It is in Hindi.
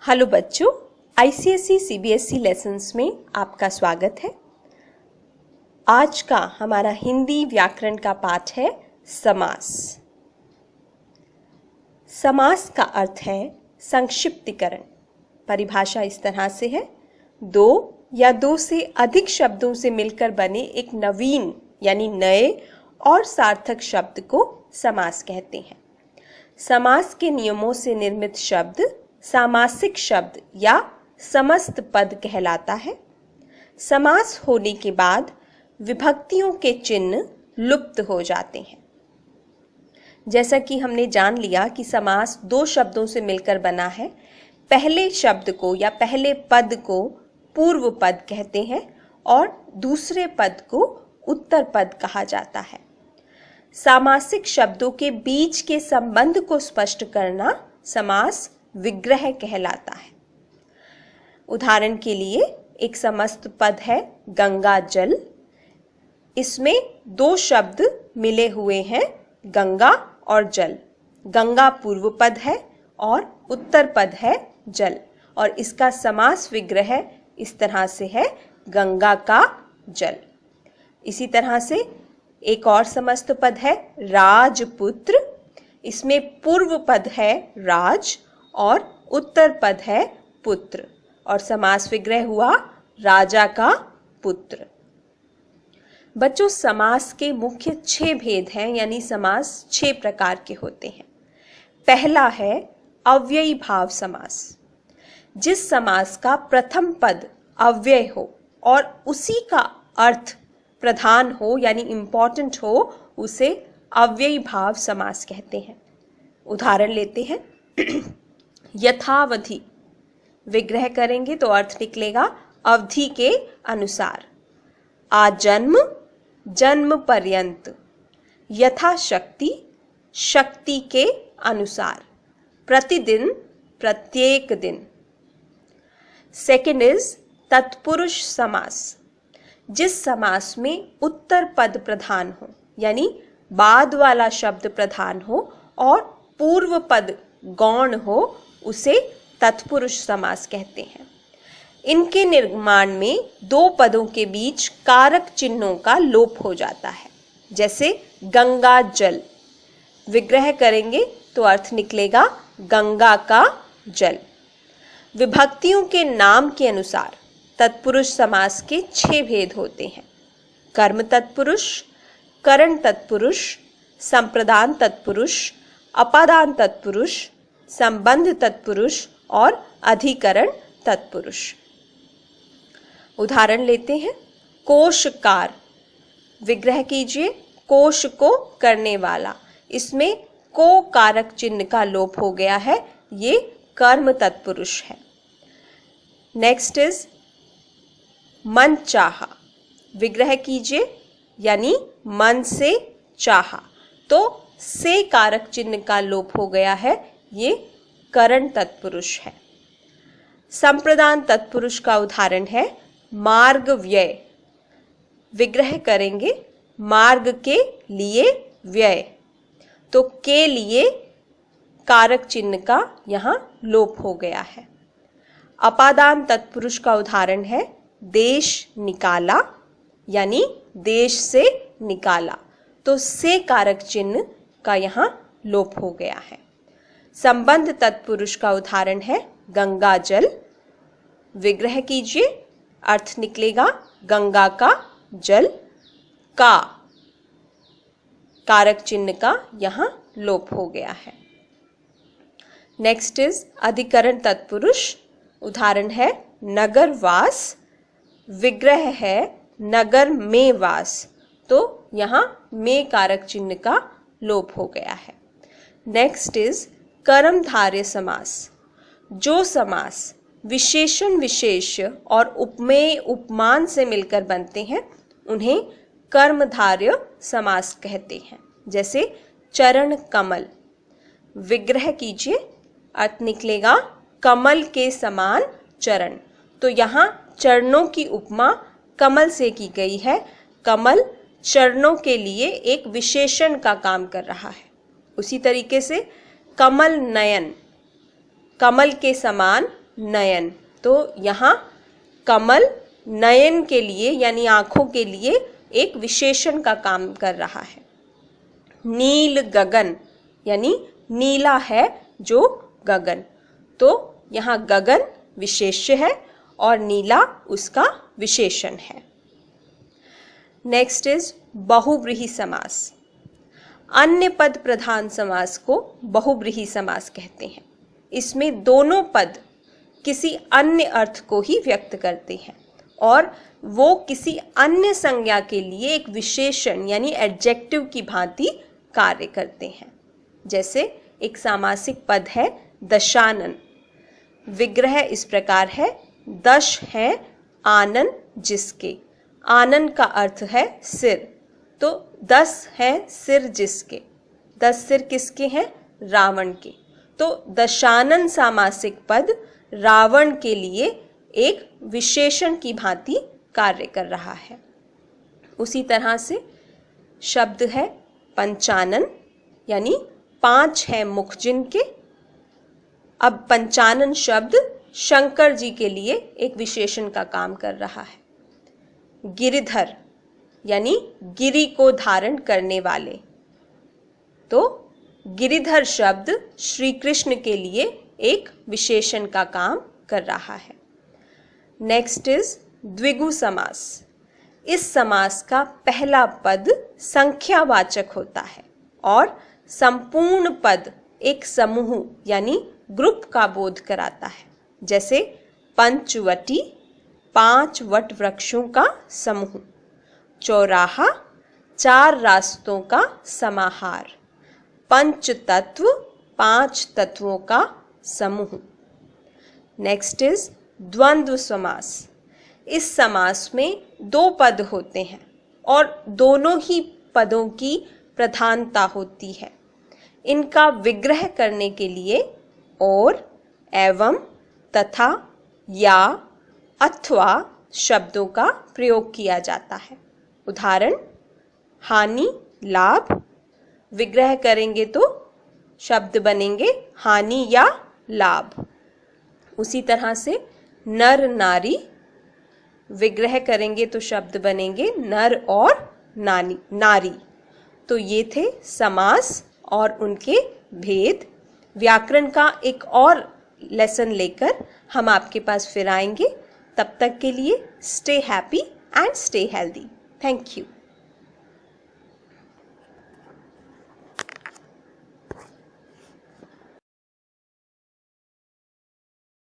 हेलो बच्चों, आईसीएसई सीबीएसई लेसन्स में आपका स्वागत है। आज का हमारा हिंदी व्याकरण का पाठ है समास। समास का अर्थ है संक्षिप्तीकरण। परिभाषा इस तरह से है, दो या दो से अधिक शब्दों से मिलकर बने एक नवीन यानी नए और सार्थक शब्द को समास कहते हैं। समास के नियमों से निर्मित शब्द सामासिक शब्द या समस्त पद कहलाता है। समास होने के बाद विभक्तियों के चिन्ह लुप्त हो जाते हैं। जैसा कि हमने जान लिया कि समास दो शब्दों से मिलकर बना है। पहले शब्द को या पहले पद को पूर्व पद कहते हैं और दूसरे पद को उत्तर पद कहा जाता है। सामासिक शब्दों के बीच के संबंध को स्पष्ट करना समास विग्रह कहलाता है। उदाहरण के लिए एक समस्त पद है गंगा जल। इसमें दो शब्द मिले हुए हैं, गंगा और जल। गंगा पूर्व पद है और उत्तर पद है जल, और इसका समास विग्रह इस तरह से है गंगा का जल। इसी तरह से एक और समस्त पद है राजपुत्र। इसमें पूर्व पद है राज और उत्तर पद है पुत्र, और समास विग्रह हुआ राजा का पुत्र। बच्चों, समास के मुख्य 6 भेद हैं, यानी समास 6 प्रकार के होते हैं। पहला है अव्ययी भाव समास। जिस समास का प्रथम पद अव्यय हो और उसी का अर्थ प्रधान हो यानी इंपॉर्टेंट हो, उसे अव्ययी भाव समास कहते हैं। उदाहरण लेते हैं यथावधि। विग्रह करेंगे तो अर्थ निकलेगा अवधि के अनुसार। आजन्म जन्म पर्यंत। यथाशक्ति शक्ति के अनुसार। प्रतिदिन प्रत्येक दिन। सेकेंड इज तत्पुरुष समास। जिस समास में उत्तर पद प्रधान हो यानी बाद वाला शब्द प्रधान हो और पूर्व पद गौण हो, उसे तत्पुरुष समास कहते हैं। इनके निर्माण में दो पदों के बीच कारक चिन्हों का लोप हो जाता है, जैसे गंगा जल। विग्रह करेंगे तो अर्थ निकलेगा गंगा का जल। विभक्तियों के नाम के अनुसार तत्पुरुष समास के 6 भेद होते हैं। कर्म तत्पुरुष, करण तत्पुरुष, संप्रदान तत्पुरुष, अपादान तत्पुरुष, संबंध तत्पुरुष और अधिकरण तत्पुरुष। उदाहरण लेते हैं कोशकार। विग्रह कीजिए कोश को करने वाला। इसमें को कारक चिन्ह का लोप हो गया है, ये कर्म तत्पुरुष है। नेक्स्ट इज मन चाहा। विग्रह कीजिए यानी मन से चाहा, तो से कारक चिन्ह का लोप हो गया है, ये करण तत्पुरुष है। संप्रदान तत्पुरुष का उदाहरण है मार्ग व्यय। विग्रह करेंगे मार्ग के लिए व्यय, तो के लिए कारक चिन्ह का यहाँ लोप हो गया है। अपादान तत्पुरुष का उदाहरण है देश निकाला यानी देश से निकाला, तो से कारक चिन्ह का यहाँ लोप हो गया है। संबंध तत्पुरुष का उदाहरण है गंगा जल। विग्रह कीजिए, अर्थ निकलेगा गंगा का जल। का कारक चिन्ह का यहाँ लोप हो गया है। नेक्स्ट इज अधिकरण तत्पुरुष। उदाहरण है नगर वास। विग्रह है नगर में वास, तो यहाँ में कारक चिन्ह का लोप हो गया है। नेक्स्ट इज कर्मधारय समास। जो समास विशेषण विशेष्य और उपमेय उपमान से मिलकर बनते हैं, उन्हें कर्मधारय समास कहते हैं। जैसे चरण कमल। विग्रह कीजिए, अर्थ निकलेगा कमल के समान चरण, तो यहाँ चरणों की उपमा कमल से की गई है। कमल चरणों के लिए एक विशेषण का काम कर रहा है। उसी तरीके से कमल नयन, कमल के समान नयन। तो यहाँ कमल नयन के लिए यानी आंखों के लिए एक विशेषण का काम कर रहा है। नील गगन यानी नीला है जो गगन, तो यहाँ गगन विशेष्य है और नीला उसका विशेषण है। नेक्स्ट इज बहुव्रीहि समास। अन्य पद प्रधान समास को बहुव्रीहि समास कहते हैं। इसमें दोनों पद किसी अन्य अर्थ को ही व्यक्त करते हैं और वो किसी अन्य संज्ञा के लिए एक विशेषण यानी एडजेक्टिव की भांति कार्य करते हैं। जैसे एक सामासिक पद है दशानन। विग्रह इस प्रकार है, दश है आनन जिसके। आनन का अर्थ है सिर, तो 10 है सिर जिसके। 10 सिर किसके हैं? रावण के। तो दशानन सामासिक पद रावण के लिए एक विशेषण की भांति कार्य कर रहा है। उसी तरह से शब्द है पंचानन यानी 5 है मुख जिनके। अब पंचानन शब्द शंकर जी के लिए एक विशेषण का काम कर रहा है। गिरिधर यानी गिरि को धारण करने वाले, तो गिरिधर शब्द श्री कृष्ण के लिए एक विशेषण का काम कर रहा है। नेक्स्ट इज द्विगु समास। इस समास का पहला पद संख्यावाचक होता है और संपूर्ण पद एक समूह यानी ग्रुप का बोध कराता है। जैसे पंचवटी 5 वट वृक्षों का समूह, चौराहा 4 रास्तों का समाहार, पंच तत्व 5 तत्वों का समूह। नेक्स्ट इज द्वंद्व समास। इस समास में 2 पद होते हैं और दोनों ही पदों की प्रधानता होती है। इनका विग्रह करने के लिए और, एवं, तथा, या, अथवा शब्दों का प्रयोग किया जाता है। उदाहरण हानि लाभ। विग्रह करेंगे तो शब्द बनेंगे हानि या लाभ। उसी तरह से नर नारी। विग्रह करेंगे तो शब्द बनेंगे नर और नारी। तो ये थे समास और उनके भेद। व्याकरण का एक और लेसन लेकर हम आपके पास फिर आएंगे। तब तक के लिए stay happy and stay healthy. Thank you.